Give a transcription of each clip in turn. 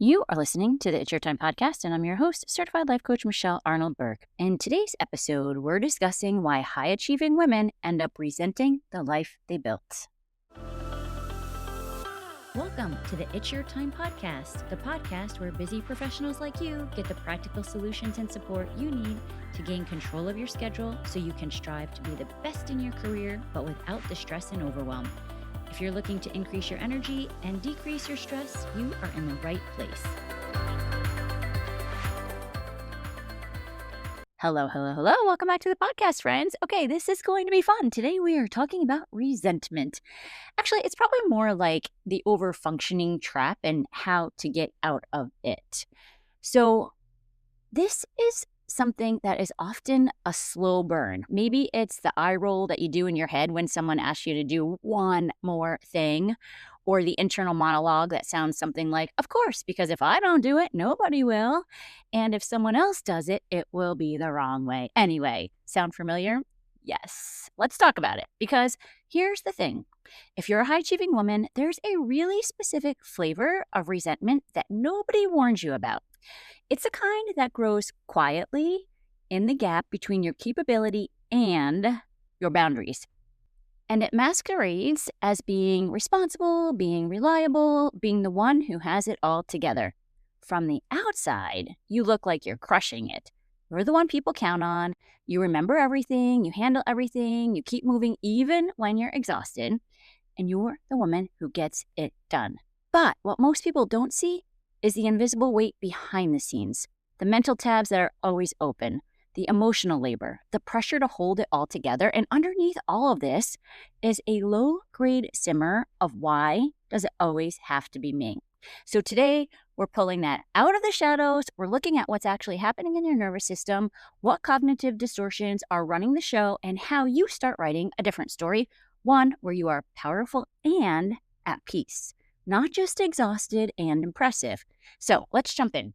You are listening to the It's Your Time podcast, and I'm your host, Certified Life Coach Michelle Arnold Burke. In today's episode, we're discussing why high-achieving women end up resenting the life they built. Welcome to the It's Your Time podcast, the podcast where busy professionals like you get the practical solutions and support you need to gain control of your schedule so you can strive to be the best in your career, but without the stress and overwhelm. If you're looking to increase your energy and decrease your stress, you are in the right place. Hello. Welcome back to the podcast, friends. Okay, this is going to be fun. Today we are talking about resentment. Actually, it's probably more like the overfunctioning trap and how to get out of it. So this is something that is often a slow burn. Maybe it's the eye roll that you do in your head when someone asks you to do one more thing, or the internal monologue that sounds something like, of course, because if I don't do it, nobody will. And if someone else does it, it will be the wrong way. Anyway, sound familiar? Yes. Let's talk about it, because here's the thing. If you're a high-achieving woman, there's a really specific flavor of resentment that nobody warns you about. It's a kind that grows quietly in the gap between your capability and your boundaries. And it masquerades as being responsible, being reliable, being the one who has it all together. From the outside, you look like you're crushing it. You're the one people count on. You remember everything. You handle everything. You keep moving even when you're exhausted. And you're the woman who gets it done. But what most people don't see is the invisible weight behind the scenes, the mental tabs that are always open, the emotional labor, the pressure to hold it all together. And underneath all of this is a low-grade simmer of why does it always have to be me? So today, we're pulling that out of the shadows. We're looking at what's actually happening in your nervous system, what cognitive distortions are running the show, and how you start writing a different story, one where you are powerful and at peace, not just exhausted and impressive. So let's jump in.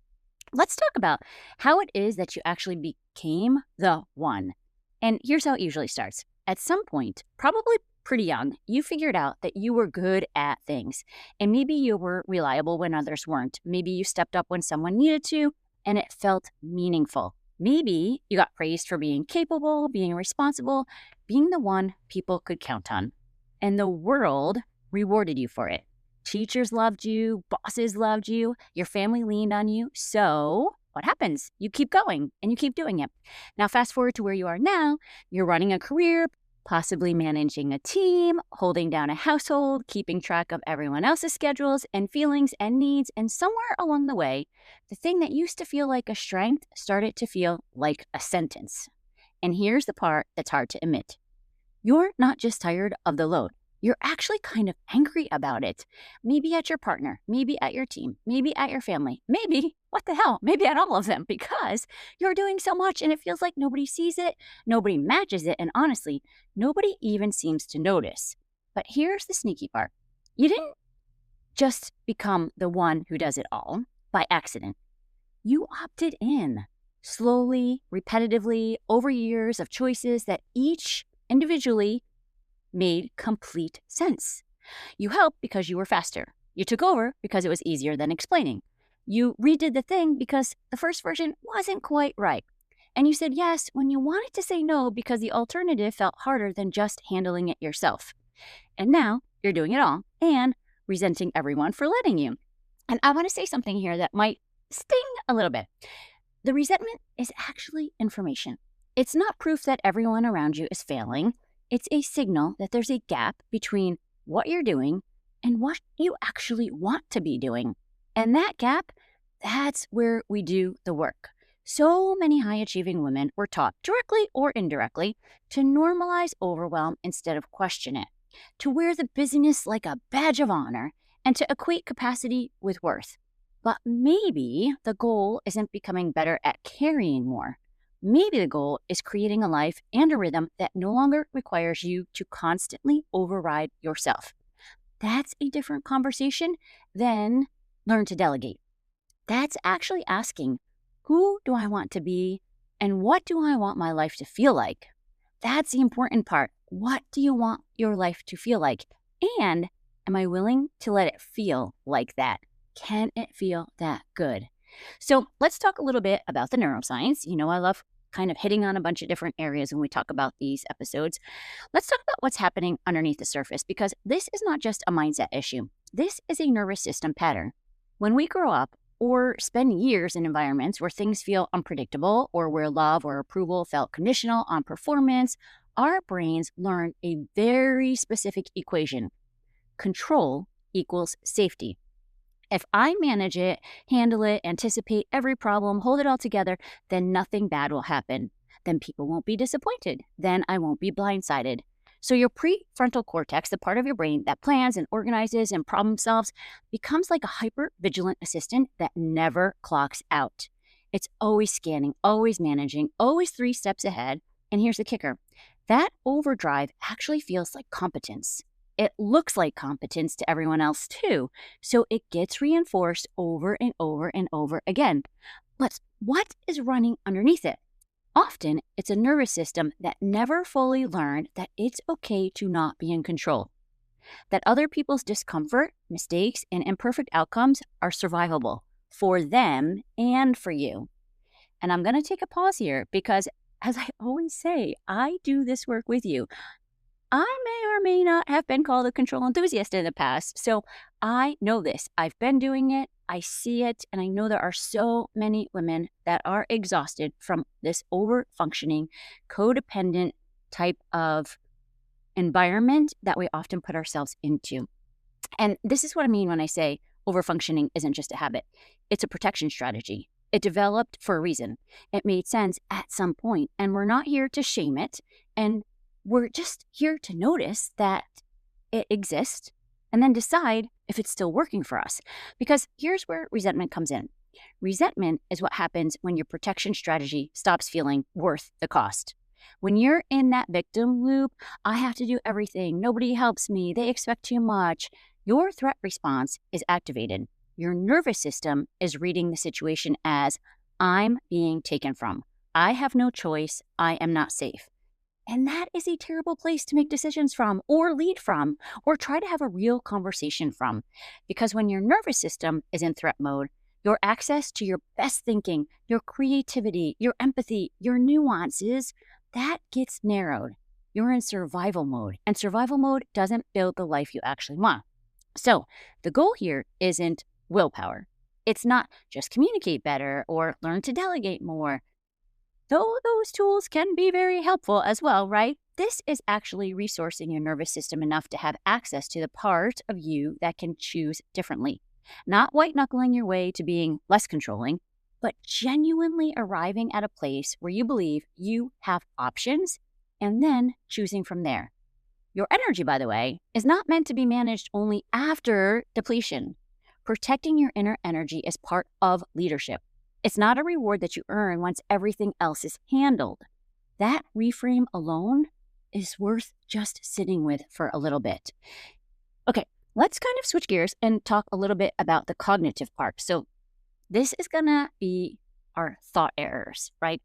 Let's talk about how it is that you actually became the one. And here's how it usually starts. At some point, probably pretty young, you figured out that you were good at things. And maybe you were reliable when others weren't. Maybe you stepped up when someone needed to, and it felt meaningful. Maybe you got praised for being capable, being responsible, being the one people could count on. And the world rewarded you for it. Teachers loved you, bosses loved you, your family leaned on you. So what happens? You keep going and you keep doing it. Now, fast forward to where you are now. You're running a career, possibly managing a team, holding down a household, keeping track of everyone else's schedules and feelings and needs. And somewhere along the way, the thing that used to feel like a strength started to feel like a sentence. And here's the part that's hard to admit. You're not just tired of the load. You're actually kind of angry about it. Maybe at your partner, maybe at your team, maybe at your family, maybe, what the hell, maybe at all of them, because you're doing so much and it feels like nobody sees it, nobody matches it, and honestly, nobody even seems to notice. But here's the sneaky part. You didn't just become the one who does it all by accident. You opted in, slowly, repetitively, over years of choices that each individually made complete sense. You helped because you were faster. You took over because it was easier than explaining. You redid the thing because the first version wasn't quite right. And you said yes when you wanted to say no because the alternative felt harder than just handling it yourself. And now you're doing it all and resenting everyone for letting you. And I want to say something here that might sting a little bit. The resentment is actually information. It's not proof that everyone around you is failing. It's a signal that there's a gap between what you're doing and what you actually want to be doing. And that gap, that's where we do the work. So many high-achieving women were taught, directly or indirectly, to normalize overwhelm instead of question it, to wear the busyness like a badge of honor, and to equate capacity with worth. But maybe the goal isn't becoming better at carrying more. Maybe the goal is creating a life and a rhythm that no longer requires you to constantly override yourself. That's a different conversation than learn to delegate. That's actually asking, who do I want to be and what do I want my life to feel like? That's the important part. What do you want your life to feel like? And am I willing to let it feel like that? Can it feel that good? So let's talk a little bit about the neuroscience. I love kind of hitting on a bunch of different areas when we talk about these episodes. Let's talk about what's happening underneath the surface because this is not just a mindset issue. This is a nervous system pattern. When we grow up or spend years in environments where things feel unpredictable or where love or approval felt conditional on performance, our brains learn a very specific equation: control equals safety. If I manage it, handle it, anticipate every problem, hold it all together, then nothing bad will happen. Then people won't be disappointed. Then I won't be blindsided. So your prefrontal cortex, the part of your brain that plans and organizes and problem solves, becomes like a hyper vigilant assistant that never clocks out. It's always scanning, always managing, always 3 steps ahead. And here's the kicker: that overdrive actually feels like competence. It looks like competence to everyone else too. So it gets reinforced over and over and over again. But what is running underneath it? Often, it's a nervous system that never fully learned that it's okay to not be in control, that other people's discomfort, mistakes, and imperfect outcomes are survivable for them and for you. And I'm going to take a pause here because, as I always say, I do this work with you. I may or may not have been called a control enthusiast in the past, so I know this. I've been doing it, I see it, and I know there are so many women that are exhausted from this over-functioning, codependent type of environment that we often put ourselves into. And this is what I mean when I say overfunctioning isn't just a habit. It's a protection strategy. It developed for a reason. It made sense at some point, and we're not here to shame it. And we're just here to notice that it exists and then decide if it's still working for us. Because here's where resentment comes in. Resentment is what happens when your protection strategy stops feeling worth the cost. When you're in that victim loop, I have to do everything, nobody helps me, they expect too much, your threat response is activated. Your nervous system is reading the situation as, I'm being taken from. I have no choice. I am not safe. And that is a terrible place to make decisions from, or lead from, or try to have a real conversation from. Because when your nervous system is in threat mode, your access to your best thinking, your creativity, your empathy, your nuances, that gets narrowed. You're in survival mode, and survival mode doesn't build the life you actually want. So the goal here isn't willpower. It's not just communicate better or learn to delegate more. Though those tools can be very helpful as well, right? This is actually resourcing your nervous system enough to have access to the part of you that can choose differently. Not white knuckling your way to being less controlling, but genuinely arriving at a place where you believe you have options and then choosing from there. Your energy, by the way, is not meant to be managed only after depletion. Protecting your inner energy is part of leadership. It's not a reward that you earn once everything else is handled. That reframe alone is worth just sitting with for a little bit. Okay, let's kind of switch gears and talk a little bit about the cognitive part. So this is going to be our thought errors, right?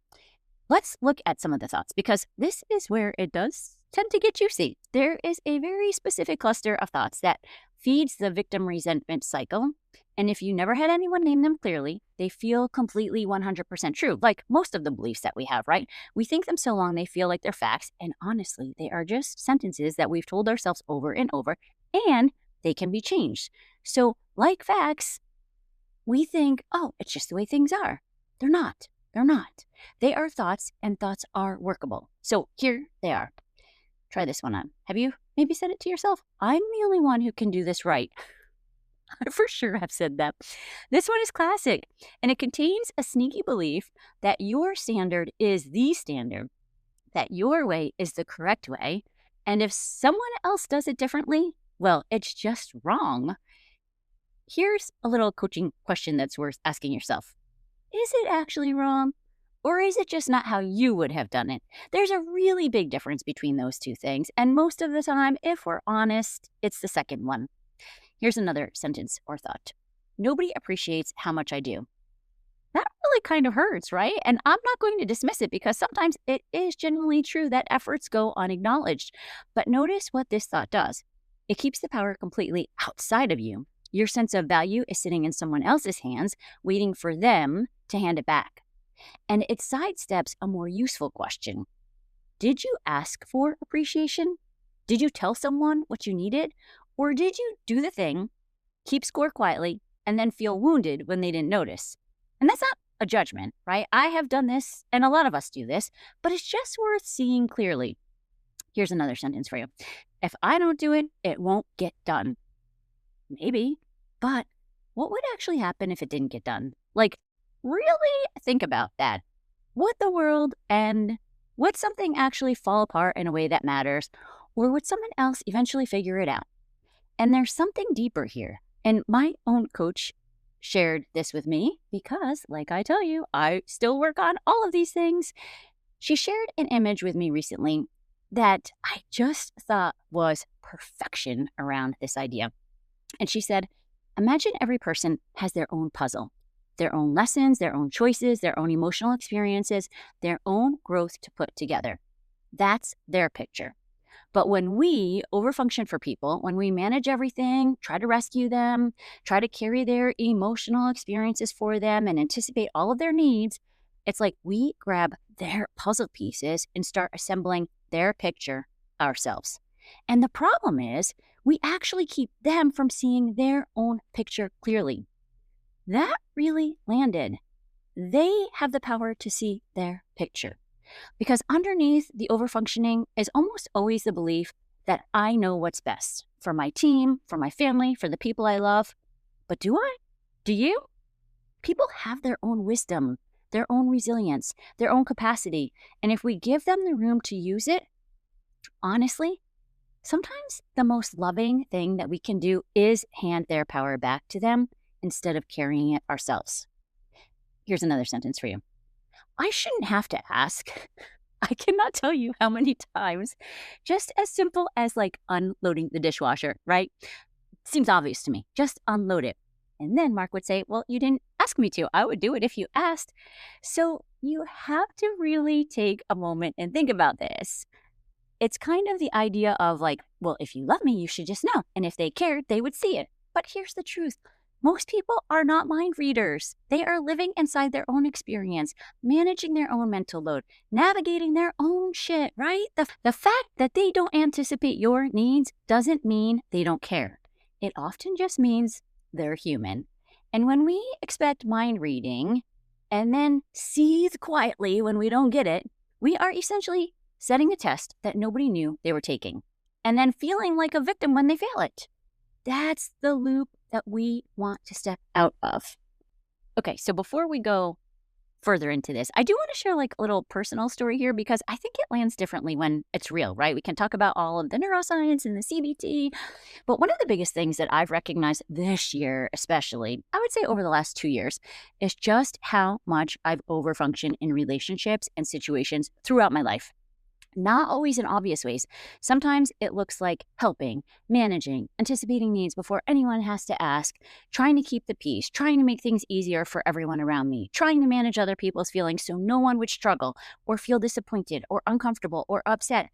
Let's look at some of the thoughts because this is where it does tend to get juicy. There is a very specific cluster of thoughts that feeds the victim resentment cycle. And if you never had anyone name them clearly, they feel completely 100% true, like most of the beliefs that we have, right? We think them so long they feel like they're facts, and honestly, they are just sentences that we've told ourselves over and over, and they can be changed. So, like facts, we think, oh, it's just the way things are. They're not. They're not. They are thoughts, and thoughts are workable. So here they are. Try this one on. Have you maybe said it to yourself? I'm the only one who can do this right. I for sure have said that. This one is classic, and it contains a sneaky belief that your standard is the standard, that your way is the correct way, and if someone else does it differently, well, it's just wrong. Here's a little coaching question that's worth asking yourself. Is it actually wrong? Or is it just not how you would have done it? There's a really big difference between those two things, and most of the time, if we're honest, it's the second one. Here's another sentence or thought. Nobody appreciates how much I do. That really kind of hurts, right? And I'm not going to dismiss it because sometimes it is genuinely true that efforts go unacknowledged. But notice what this thought does. It keeps the power completely outside of you. Your sense of value is sitting in someone else's hands, waiting for them to hand it back. And it sidesteps a more useful question. Did you ask for appreciation? Did you tell someone what you needed? Or did you do the thing, keep score quietly, and then feel wounded when they didn't notice? And that's not a judgment, right? I have done this, and a lot of us do this, but it's just worth seeing clearly. Here's another sentence for you. If I don't do it, it won't get done. Maybe, but what would actually happen if it didn't get done? Like, really think about that. Would the world end? Would something actually fall apart in a way that matters? Or would someone else eventually figure it out? And there's something deeper here. And my own coach shared this with me because, like I tell you, I still work on all of these things. She shared an image with me recently that I just thought was perfection around this idea. And she said, imagine every person has their own puzzle, their own lessons, their own choices, their own emotional experiences, their own growth to put together. That's their picture. But when we overfunction for people, when we manage everything, try to rescue them, try to carry their emotional experiences for them and anticipate all of their needs, it's like we grab their puzzle pieces and start assembling their picture ourselves. And the problem is, we actually keep them from seeing their own picture clearly. That really landed. They have the power to see their picture. Because underneath the overfunctioning is almost always the belief that I know what's best for my team, for my family, for the people I love. But do I? Do you? People have their own wisdom, their own resilience, their own capacity. And if we give them the room to use it, honestly, sometimes the most loving thing that we can do is hand their power back to them instead of carrying it ourselves. Here's another sentence for you. I shouldn't have to ask. I cannot tell you how many times, just as simple as like unloading the dishwasher, right? Seems obvious to me. Just unload it. And then Mark would say, well, you didn't ask me to. I would do it if you asked. So you have to really take a moment and think about this. It's kind of the idea of like, well, if you love me, you should just know. And if they cared, they would see it. But here's the truth. Most people are not mind readers. They are living inside their own experience, managing their own mental load, navigating their own shit, right? The fact that they don't anticipate your needs doesn't mean they don't care. It often just means they're human. And when we expect mind reading and then seethe quietly when we don't get it, we are essentially setting a test that nobody knew they were taking, and then feeling like a victim when they fail it. That's the loop that we want to step out of. Okay, so before we go further into this, I do want to share like a little personal story here because I think it lands differently when it's real, right? We can talk about all of the neuroscience and the CBT, but one of the biggest things that I've recognized this year, especially, I would say over the last 2 years, is just how much I've overfunctioned in relationships and situations throughout my life. Not always in obvious ways. Sometimes it looks like helping, managing, anticipating needs before anyone has to ask, trying to keep the peace, trying to make things easier for everyone around me, trying to manage other people's feelings so no one would struggle or feel disappointed or uncomfortable or upset.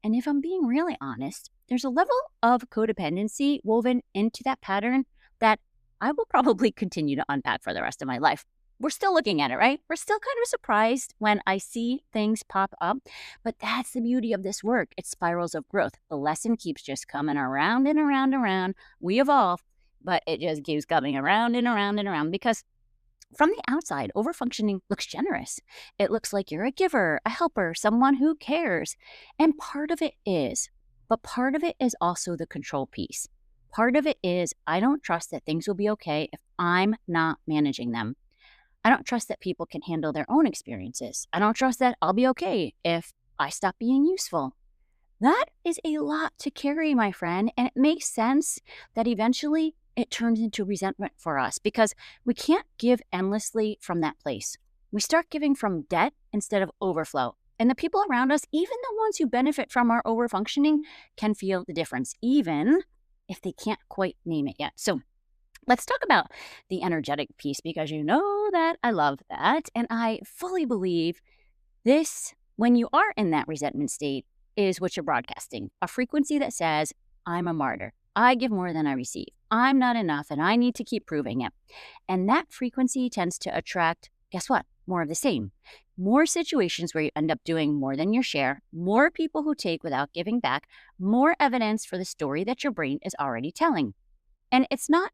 And if I'm being really honest, there's a level of codependency woven into that pattern that I will probably continue to unpack for the rest of my life. We're still looking at it, right? We're still kind of surprised when I see things pop up, but that's the beauty of this work. It's spirals of growth. The lesson keeps just coming around and around and around. We evolve, but it just keeps coming around and around and around because from the outside, overfunctioning looks generous. It looks like you're a giver, a helper, someone who cares. And part of it is, but part of it is also the control piece. Part of it is I don't trust that things will be okay if I'm not managing them. I don't trust that people can handle their own experiences. I don't trust that I'll be okay if I stop being useful. That is a lot to carry, my friend, and it makes sense that eventually it turns into resentment for us because we can't give endlessly from that place. We start giving from debt instead of overflow. And the people around us, even the ones who benefit from our overfunctioning, can feel the difference, even if they can't quite name it yet. So let's talk about the energetic piece because you know that I love that. And I fully believe this, when you are in that resentment state, is what you're broadcasting. A frequency that says, I'm a martyr. I give more than I receive. I'm not enough and I need to keep proving it. And that frequency tends to attract, guess what? More of the same. More situations where you end up doing more than your share, more people who take without giving back, more evidence for the story that your brain is already telling. And it's not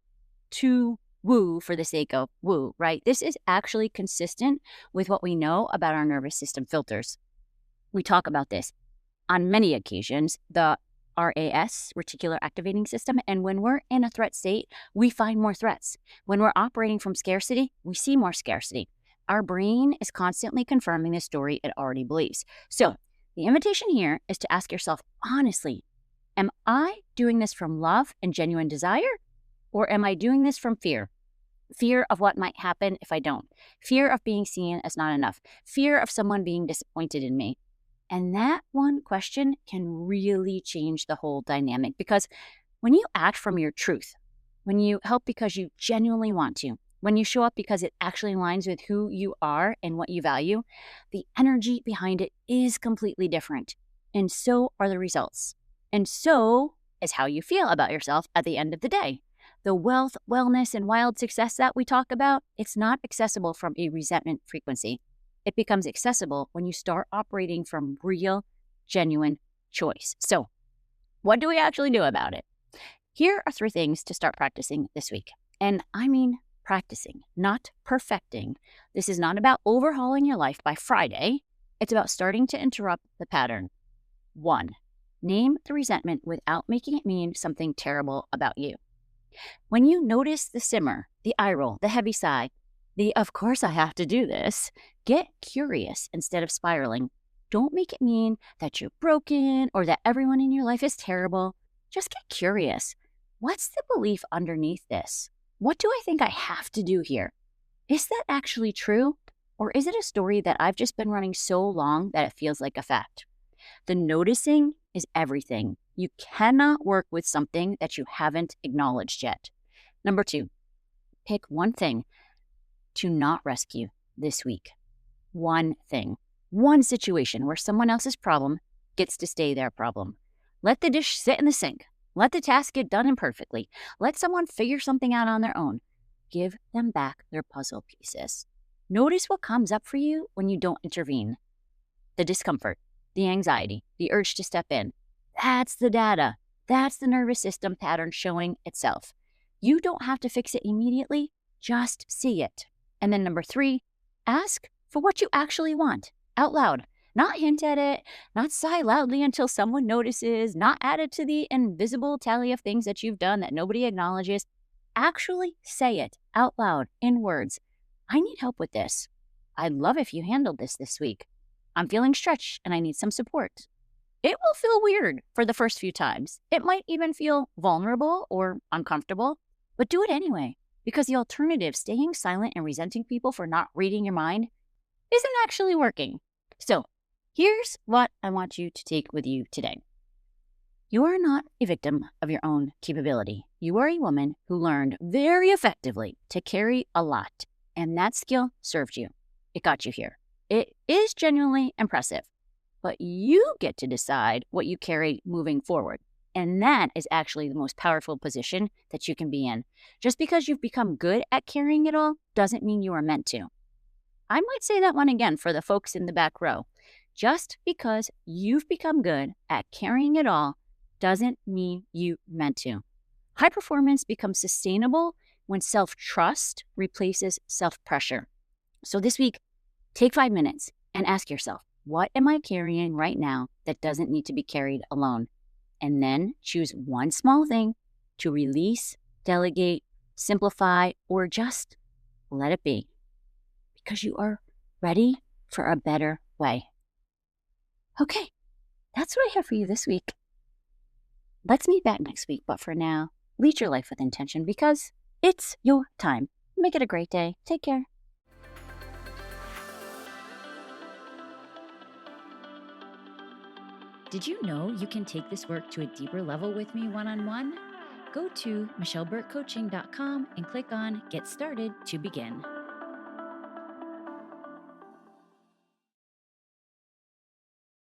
to woo for the sake of woo, right? This is actually consistent with what we know about our nervous system filters. We talk about this on many occasions, the RAS, reticular activating system. And when we're in a threat state, we find more threats. When we're operating from scarcity, we see more scarcity. Our brain is constantly confirming the story it already believes. So the invitation here is to ask yourself honestly, am I doing this from love and genuine desire? Or am I doing this from fear? Fear of what might happen if I don't. Fear of being seen as not enough. Fear of someone being disappointed in me. And that one question can really change the whole dynamic, because when you act from your truth, when you help because you genuinely want to, when you show up because it actually aligns with who you are and what you value, the energy behind it is completely different. And so are the results. And so is how you feel about yourself at the end of the day. The wealth, wellness, and wild success that we talk about, it's not accessible from a resentment frequency. It becomes accessible when you start operating from real, genuine choice. So, what do we actually do about it? Here are 3 things to start practicing this week. And I mean practicing, not perfecting. This is not about overhauling your life by Friday. It's about starting to interrupt the pattern. 1, name the resentment without making it mean something terrible about you. When you notice the simmer, the eye roll, the heavy sigh, the of course I have to do this, get curious instead of spiraling. Don't make it mean that you're broken or that everyone in your life is terrible. Just get curious. What's the belief underneath this? What do I think I have to do here? Is that actually true? Or is it a story that I've just been running so long that it feels like a fact? The noticing is everything. You cannot work with something that you haven't acknowledged yet. Number 2, pick one thing to not rescue this week. One thing, one situation where someone else's problem gets to stay their problem. Let the dish sit in the sink. Let the task get done imperfectly. Let someone figure something out on their own. Give them back their puzzle pieces. Notice what comes up for you when you don't intervene. The discomfort, the anxiety, the urge to step in. That's the data. That's the nervous system pattern showing itself. You don't have to fix it immediately. Just see it. And then number 3, ask for what you actually want out loud. Not hint at it, not sigh loudly until someone notices, not add it to the invisible tally of things that you've done that nobody acknowledges. Actually say it out loud in words. I need help with this. I'd love if you handled this week. I'm feeling stretched and I need some support. It will feel weird for the first few times. It might even feel vulnerable or uncomfortable, but do it anyway, because the alternative, staying silent and resenting people for not reading your mind, isn't actually working. So here's what I want you to take with you today. You are not a victim of your own capability. You are a woman who learned very effectively to carry a lot, and that skill served you. It got you here. It is genuinely impressive, but you get to decide what you carry moving forward. And that is actually the most powerful position that you can be in. Just because you've become good at carrying it all doesn't mean you are meant to. I might say that one again for the folks in the back row. Just because you've become good at carrying it all doesn't mean you meant to. High performance becomes sustainable when self-trust replaces self-pressure. So this week, take 5 minutes and ask yourself, what am I carrying right now that doesn't need to be carried alone? And then choose one small thing to release, delegate, simplify, or just let it be. Because you are ready for a better way. Okay, that's what I have for you this week. Let's meet back next week, but for now, lead your life with intention because it's your time. Make it a great day. Take care. Did you know you can take this work to a deeper level with me one-on-one? Go to michelleburtcoaching.com and click on Get Started to begin.